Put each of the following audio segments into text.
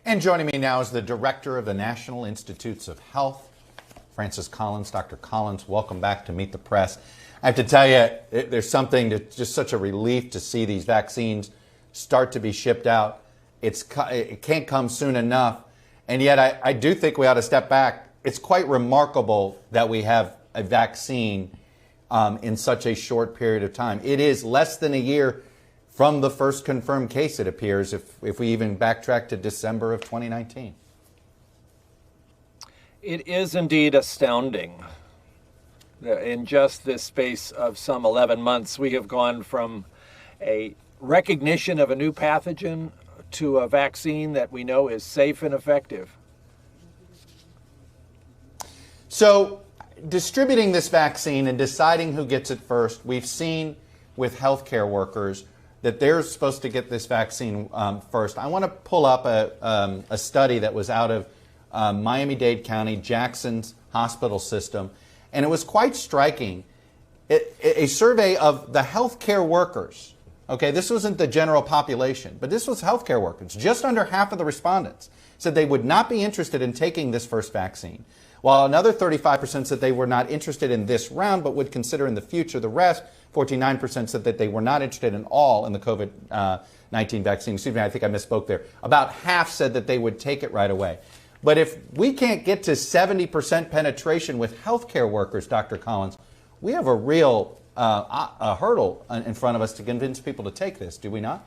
And joining me now is the director of the National Institutes of Health, Francis Collins. Dr. Collins, welcome back to Meet the Press. I have to tell you, there's something that's just such a relief to see these vaccines start to be shipped out. It can't come soon enough. And yet I do think we ought to step back. It's quite remarkable that we have a vaccine in such a short period of time. It is less than a year from the first confirmed case, it appears, if we even backtrack to December of 2019. It is indeed astounding. In just this space of some 11 months, we have gone from a recognition of a new pathogen to a vaccine that we know is safe and effective. So, distributing this vaccine and deciding who gets it first, we've seen with healthcare workers that they're supposed to get this vaccine first. I want to pull up a study that was out of Miami-Dade County, Jackson's hospital system, and it was quite striking. A survey of the healthcare workers. Okay, this wasn't the general population, but this was healthcare workers. Just under half of the respondents said they would not be interested in taking this first vaccine, while another 35% said they were not interested in this round but would consider in the future. The rest, 49%, said that they were not interested at all in the COVID-19 vaccine. Excuse me, I think I misspoke there. About half said that they would take it right away. But if we can't get to 70% penetration with healthcare workers, Dr. Collins, we have a real a hurdle in front of us to convince people to take this, do we not?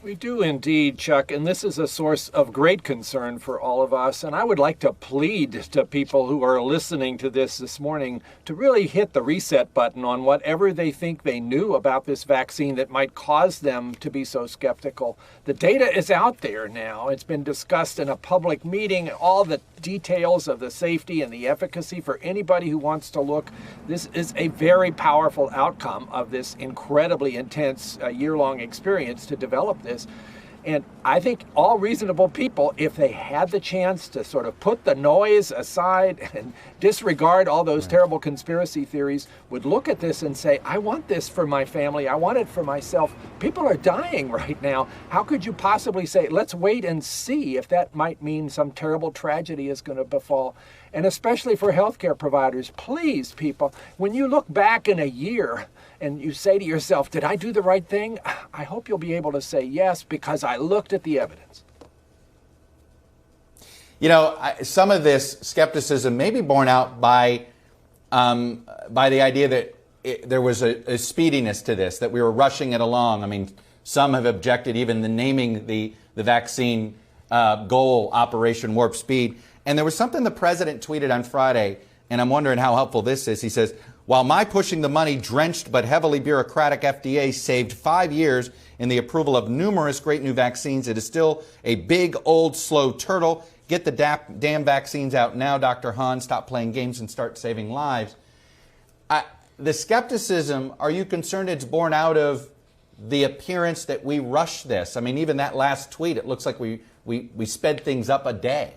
We do indeed, Chuck, and this is a source of great concern for all of us. And I would like to plead to people who are listening to this morning to really hit the reset button on whatever they think they knew about this vaccine that might cause them to be so skeptical. The data is out there now. It's been discussed in a public meeting, all the details of the safety and the efficacy for anybody who wants to look. This is a very powerful outcome of this incredibly intense year-long experience to develop this. And I think all reasonable people, if they had the chance to sort of put the noise aside and disregard all those terrible conspiracy theories, would look at this and say, I want this for my family. I want it for myself. People are dying right now. How could you possibly say, let's wait and see if that might mean some terrible tragedy is going to befall? And especially for healthcare providers, please, people, when you look back in a year and you say to yourself, did I do the right thing? I hope you'll be able to say yes, because I looked at the evidence. You know, some of this skepticism may be borne out by the idea that there was a speediness to this, that we were rushing it along. I mean, some have objected even to naming the vaccine goal Operation Warp Speed. And there was something the president tweeted on Friday, and I'm wondering how helpful this is. He says, while my pushing the money drenched but heavily bureaucratic FDA saved 5 years in the approval of numerous great new vaccines, it is still a big, old, slow turtle. Get the damn vaccines out now, Dr. Hahn. Stop playing games and start saving lives. The skepticism, are you concerned it's born out of the appearance that we rushed this? I mean, even that last tweet, it looks like we sped things up a day.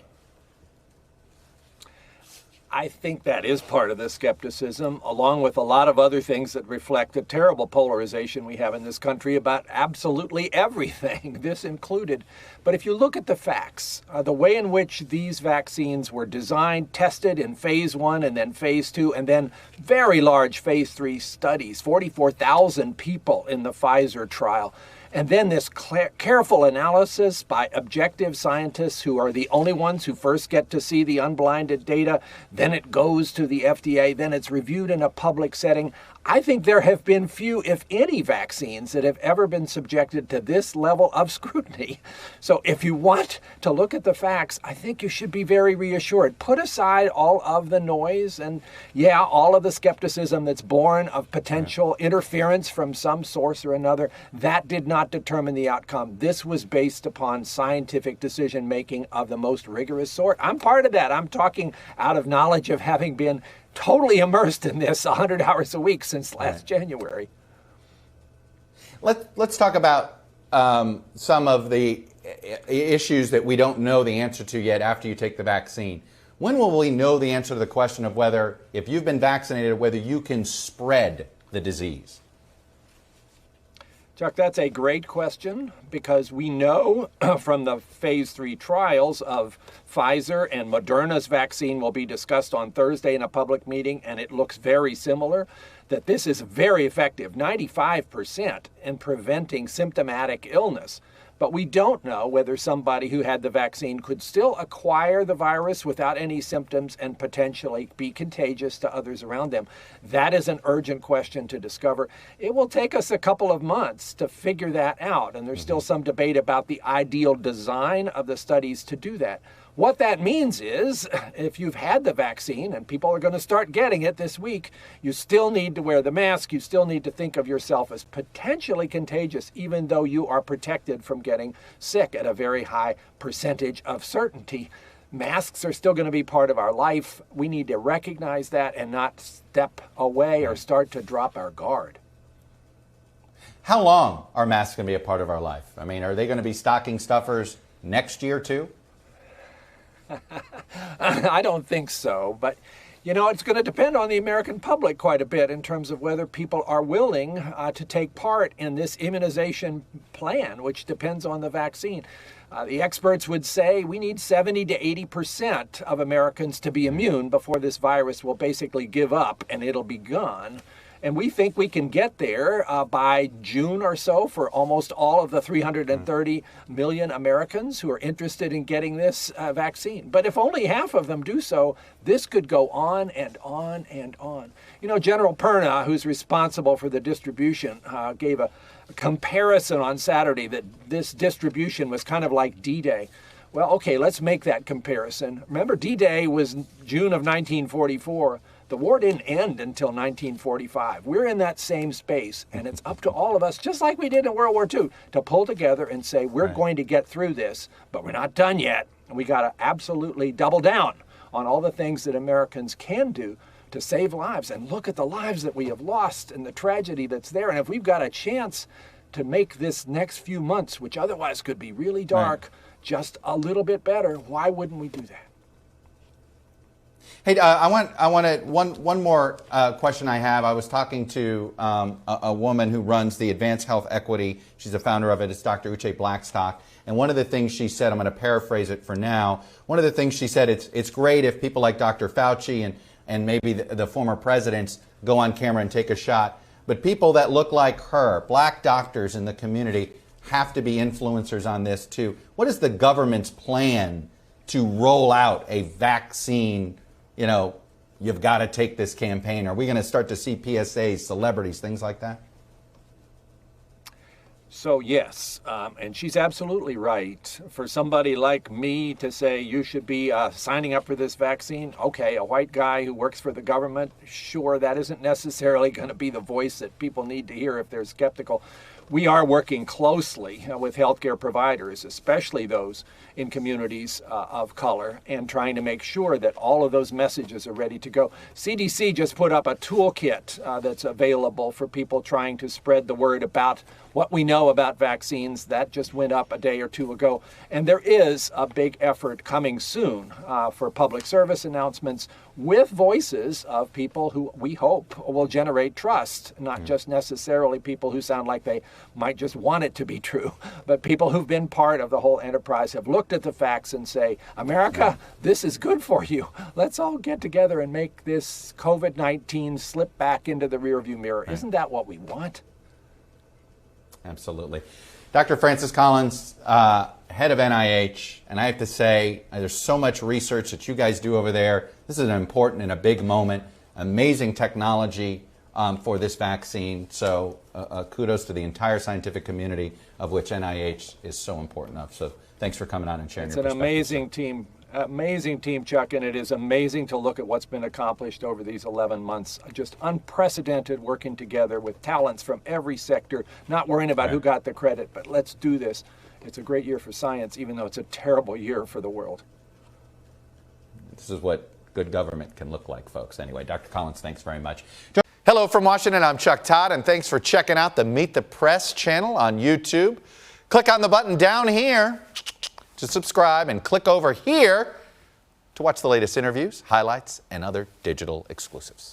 I think that is part of the skepticism, along with a lot of other things that reflect the terrible polarization we have in this country about absolutely everything, this included. But if you look at the facts, the way in which these vaccines were designed, tested in phase 1 and then phase 2, and then very large phase 3 studies, 44,000 people in the Pfizer trial, and then this careful analysis by objective scientists who are the only ones who first get to see the unblinded data, then it goes to the FDA, then it's reviewed in a public setting. I think there have been few, if any, vaccines that have ever been subjected to this level of scrutiny. So if you want to look at the facts, I think you should be very reassured. Put aside all of the noise and, yeah, all of the skepticism that's born of potential interference from some source or another. That did not determine the outcome. This was based upon scientific decision-making of the most rigorous sort. I'm part of that. I'm talking out of knowledge of having been totally immersed in this 100 hours a week since last January. Let's talk about some of the issues that we don't know the answer to yet after you take the vaccine. When will we know the answer to the question of whether, if you've been vaccinated, whether you can spread the disease? Chuck, that's a great question because we know from the phase 3 trials of Pfizer and Moderna's vaccine will be discussed on Thursday in a public meeting, and it looks very similar, that this is very effective, 95% in preventing symptomatic illness. But we don't know whether somebody who had the vaccine could still acquire the virus without any symptoms and potentially be contagious to others around them. That is an urgent question to discover. It will take us a couple of months to figure that out, and there's still some debate about the ideal design of the studies to do that. What that means is, if you've had the vaccine, and people are going to start getting it this week, you still need to wear the mask. You still need to think of yourself as potentially contagious, even though you are protected from getting sick at a very high percentage of certainty. Masks are still going to be part of our life. We need to recognize that and not step away or start to drop our guard. How long are masks going to be a part of our life? I mean, are they going to be stocking stuffers next year too? I don't think so, but it's going to depend on the American public quite a bit in terms of whether people are willing to take part in this immunization plan, which depends on the vaccine. The experts would say we need 70 to 80% of Americans to be immune before this virus will basically give up and it'll be gone. And we think we can get there by June or so for almost all of the 330 million Americans who are interested in getting this vaccine. But if only half of them do so, this could go on and on and on. General Perna, who's responsible for the distribution, gave a comparison on Saturday that this distribution was kind of like D-Day. Well, okay, let's make that comparison. Remember, D-Day was June of 1944. The war didn't end until 1945. We're in that same space, and it's up to all of us, just like we did in World War II, to pull together and say, we're going to get through this, but we're not done yet. And we got to absolutely double down on all the things that Americans can do to save lives. And look at the lives that we have lost and the tragedy that's there. And if we've got a chance to make this next few months, which otherwise could be really dark, just a little bit better, why wouldn't we do that? Hey, I want one more question I have. I was talking to a woman who runs the Advanced Health Equity. She's the founder of it. It's Dr. Uche Blackstock. And one of the things she said, I'm going to paraphrase it for now. One of the things she said, it's great if people like Dr. Fauci and maybe the former presidents go on camera and take a shot. But people that look like her, black doctors in the community, have to be influencers on this too. What is the government's plan to roll out a vaccine? You've got to take this campaign. Are we going to start to see PSAs, celebrities, things like that? So yes, and she's absolutely right. For somebody like me to say you should be signing up for this vaccine, okay, a white guy who works for the government, sure, that isn't necessarily going to be the voice that people need to hear if they're skeptical. We are working closely with healthcare providers, especially those in communities of color, and trying to make sure that all of those messages are ready to go. CDC just put up a toolkit that's available for people trying to spread the word about what we know about vaccines. That just went up a day or two ago. And there is a big effort coming soon for public service announcements with voices of people who we hope will generate trust, not just necessarily people who sound like they might just want it to be true, but people who've been part of the whole enterprise, have looked at the facts and say, America, this is good for you. Let's all get together and make this COVID-19 slip back into the rearview mirror. Isn't that what we want? Absolutely. Dr. Francis Collins, head of NIH, and I have to say, there's so much research that you guys do over there. This is an important and a big moment. Amazing technology for this vaccine. So kudos to the entire scientific community, of which NIH is so important of. So thanks for coming on and sharing your perspective. It's an amazing team, Chuck, and it is amazing to look at what's been accomplished over these 11 months. Just unprecedented working together with talents from every sector, not worrying about who got the credit, but let's do this. It's a great year for science, even though it's a terrible year for the world. This is what good government can look like, folks. Anyway, Dr. Collins, thanks very much. Hello from Washington, I'm Chuck Todd, and thanks for checking out the Meet the Press channel on YouTube. Click on the button down here to subscribe and click over here to watch the latest interviews, highlights, and other digital exclusives.